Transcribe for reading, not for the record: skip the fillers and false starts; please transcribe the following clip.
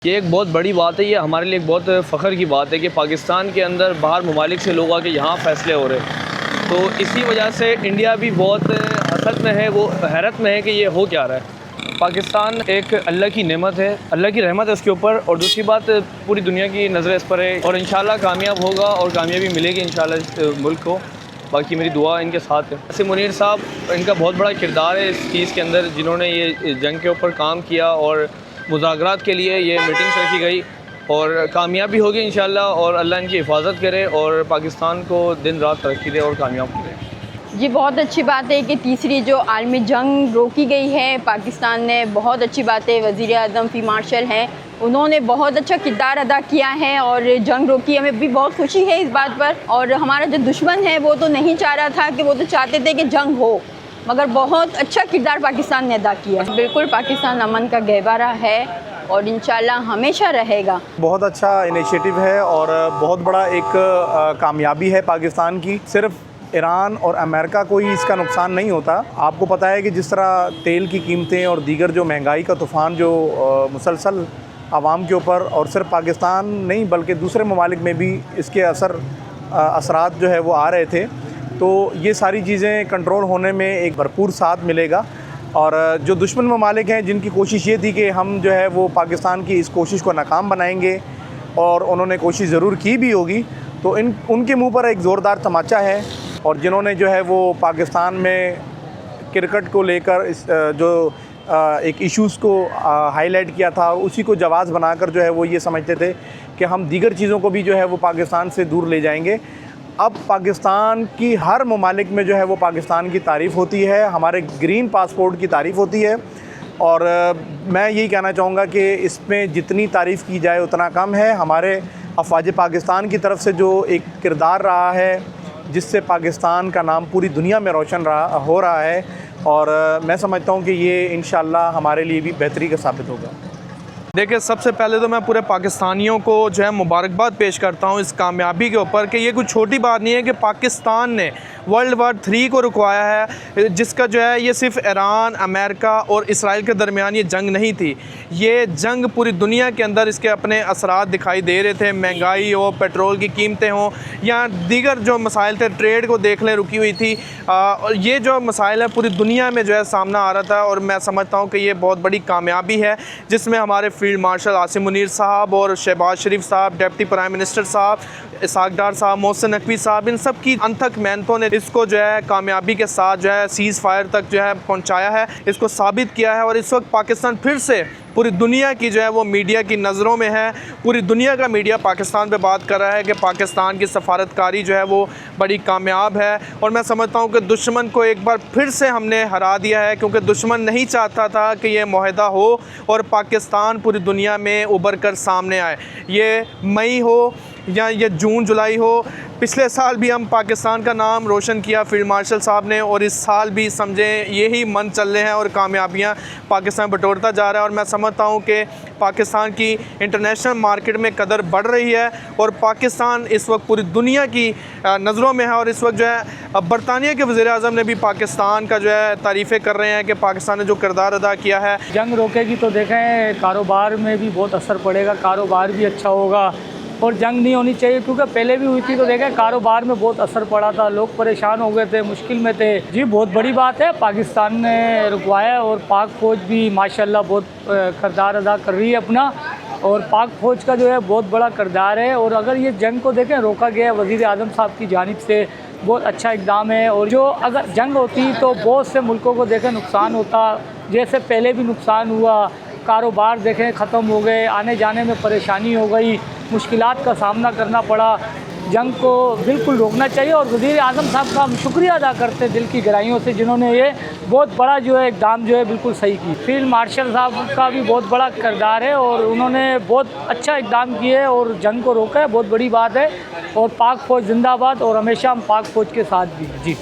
ये एक बहुत बड़ी बात है। ये हमारे लिए एक बहुत फ़ख्र की बात है कि पाकिस्तान के अंदर बाहर ममालिक से लोग आके यहाँ फ़ैसले हो रहे हैं। तो इसी वजह से इंडिया भी बहुत हसरत में है, वो हैरत में है कि ये हो क्या रहा है। पाकिस्तान एक अल्लाह की नेमत है, अल्लाह की रहमत है उसके ऊपर, और दूसरी बात पूरी दुनिया की नज़र इस पर है और इंशाल्लाह कामयाब होगा और कामयाबी मिलेगी इंशाल्लाह इस मुल्क को। बाकी मेरी दुआ इनके साथ है। आसिम मुनीर साहब, इनका बहुत बड़ा किरदार है इस चीज़ के अंदर, जिन्होंने ये जंग के ऊपर काम किया और मुज़ाकरात के लिए ये मीटिंग्स रखी गई और कामयाबी होगी इंशाल्लाह, और अल्लाह इनकी हिफाजत करे और पाकिस्तान को दिन रात तरक्की दे और कामयाब करे। जी, बहुत अच्छी बात है कि तीसरी जो आलमी जंग रोकी गई है पाकिस्तान ने, बहुत अच्छी बात है। वज़ीर आज़म फील्ड मार्शल हैं, उन्होंने बहुत अच्छा किरदार अदा किया है और जंग रोकी। हमें भी बहुत खुशी है इस बात पर। और हमारा जो दुश्मन है वो तो नहीं चाह रहा था, कि वो तो चाहते थे कि जंग हो, मगर बहुत अच्छा किरदार पाकिस्तान ने अदा किया। बिल्कुल पाकिस्तान अमन का गहवारा है और इंशाल्लाह हमेशा रहेगा। बहुत अच्छा इनिशिएटिव है और बहुत बड़ा एक कामयाबी है पाकिस्तान की। सिर्फ ईरान और अमेरिका को ही इसका नुकसान नहीं होता। आपको पता है कि जिस तरह तेल की कीमतें और दीगर जो महंगाई का तूफ़ान जो मुसलसल आवाम के ऊपर, और सिर्फ पाकिस्तान नहीं बल्कि दूसरे ममालिक में भी इसके असरात जो है वो आ रहे थे, तो ये सारी चीज़ें कंट्रोल होने में एक भरपूर साथ मिलेगा। और जो दुश्मन ममालिक हैं जिनकी कोशिश ये थी कि हम जो है वो पाकिस्तान की इस कोशिश को नाकाम बनाएंगे, और उन्होंने कोशिश ज़रूर की भी होगी, तो उनके मुंह पर एक ज़ोरदार तमाचा है। और जिन्होंने जो है वो पाकिस्तान में क्रिकेट को लेकर एक इश्यूज़ को हाईलाइट किया था, उसी को जवाज़ बनाकर जो है वो ये समझते थे कि हम दीगर चीज़ों को भी जो है वो पाकिस्तान से दूर ले जाएंगे। अब पाकिस्तान की हर ममालिक में जो है वो पाकिस्तान की तारीफ़ होती है, हमारे ग्रीन पासपोर्ट की तारीफ़ होती है। और मैं यही कहना चाहूँगा कि इसमें जितनी तारीफ़ की जाए उतना कम है। हमारे अफ़वाज पाकिस्तान की तरफ से जो एक किरदार रहा है, जिससे पाकिस्तान का नाम पूरी दुनिया में रोशन हो रहा है, और मैं समझता हूँ कि ये इंशाअल्लाह हमारे लिए भी बेहतरी का साबित होगा। देखिए, सबसे पहले तो मैं पूरे पाकिस्तानियों को जो है मुबारकबाद पेश करता हूँ इस कामयाबी के ऊपर, कि ये कुछ छोटी बात नहीं है कि पाकिस्तान ने वर्ल्ड वार 3 को रुकवाया है, जिसका जो है ये सिर्फ ईरान, अमेरिका और इसराइल के दरमियान ये जंग नहीं थी। ये जंग पूरी दुनिया के अंदर इसके अपने असरात दिखाई दे रहे थे। महंगाई हो, पेट्रोल की कीमतें हों, या दीगर जो मसाइल थे, ट्रेड को देख लें रुकी हुई थी, और ये जो मसाइल है पूरी दुनिया में जो है सामना आ रहा था। और मैं समझता हूँ कि ये बहुत बड़ी कामयाबी है, जिसमें हमारे फील्ड मार्शल आसिम मुनीर साहब और शहबाज शरीफ साहब, डिप्टी प्राइम मिनिस्टर साहब, इसहाक डार साहब, मोहसिन नकवी साहब, इन सब की अनथक मेहनतों ने इसको जो है कामयाबी के साथ जो है सीज़ फायर तक जो है पहुंचाया है, इसको साबित किया है। और इस वक्त पाकिस्तान फिर से पूरी दुनिया की जो है वो मीडिया की नज़रों में है। पूरी दुनिया का मीडिया पाकिस्तान पे बात कर रहा है कि पाकिस्तान की सफारतकारी जो है वो बड़ी कामयाब है। और मैं समझता हूँ कि दुश्मन को एक बार फिर से हमने हरा दिया है, क्योंकि दुश्मन नहीं चाहता था कि ये मुआहदा हो और पाकिस्तान पूरी दुनिया में उभर कर सामने आए। ये मई हो या ये जून जुलाई हो, पिछले साल भी हम पाकिस्तान का नाम रोशन किया फील्ड मार्शल साहब ने, और इस साल भी समझें यही मन चल रहे हैं और कामयाबियां पाकिस्तान बटोरता जा रहा है। और मैं समझता हूं कि पाकिस्तान की इंटरनेशनल मार्केट में कदर बढ़ रही है और पाकिस्तान इस वक्त पूरी दुनिया की नज़रों में है। और इस वक्त जो है बरतानिया के वज़ीर आज़म ने भी पाकिस्तान का जो है तारीफ़ें कर रहे हैं कि पाकिस्तान ने जो किरदार अदा किया है। जंग रोकेगी तो देखें कारोबार में भी बहुत असर पड़ेगा, कारोबार भी अच्छा होगा। और जंग नहीं होनी चाहिए, क्योंकि पहले भी हुई थी तो देखें कारोबार में बहुत असर पड़ा था, लोग परेशान हो गए थे, मुश्किल में थे। जी, बहुत बड़ी बात है, पाकिस्तान ने रुकवाया और पाक फ़ौज भी माशाल्लाह बहुत किरदार अदा कर रही है अपना, और पाक फ़ौज का जो है बहुत बड़ा किरदार है। और अगर ये जंग को देखें रोका गया वज़ीर आज़म साहब की जानिब से, बहुत अच्छा इक़दाम है। और जो अगर जंग होती तो बहुत से मुल्कों को देखें नुकसान होता, जैसे पहले भी नुकसान हुआ, कारोबार देखें ख़त्म हो गए, आने जाने में परेशानी हो गई, मुश्किलात का सामना करना पड़ा। जंग को बिल्कुल रोकना चाहिए और वज़ीर आज़म साहब का हम शुक्रिया अदा करते हैं दिल की गहराइयों से, जिन्होंने ये बहुत बड़ा जो है इक़दाम जो है बिल्कुल सही की। फील्ड मार्शल साहब का भी बहुत बड़ा किरदार है और उन्होंने बहुत अच्छा इक़दाम किए है और जंग को रोका है, बहुत बड़ी बात है। और पाक फ़ौज जिंदाबाद, और हमेशा हम पाक फ़ौज के साथ भी। जी।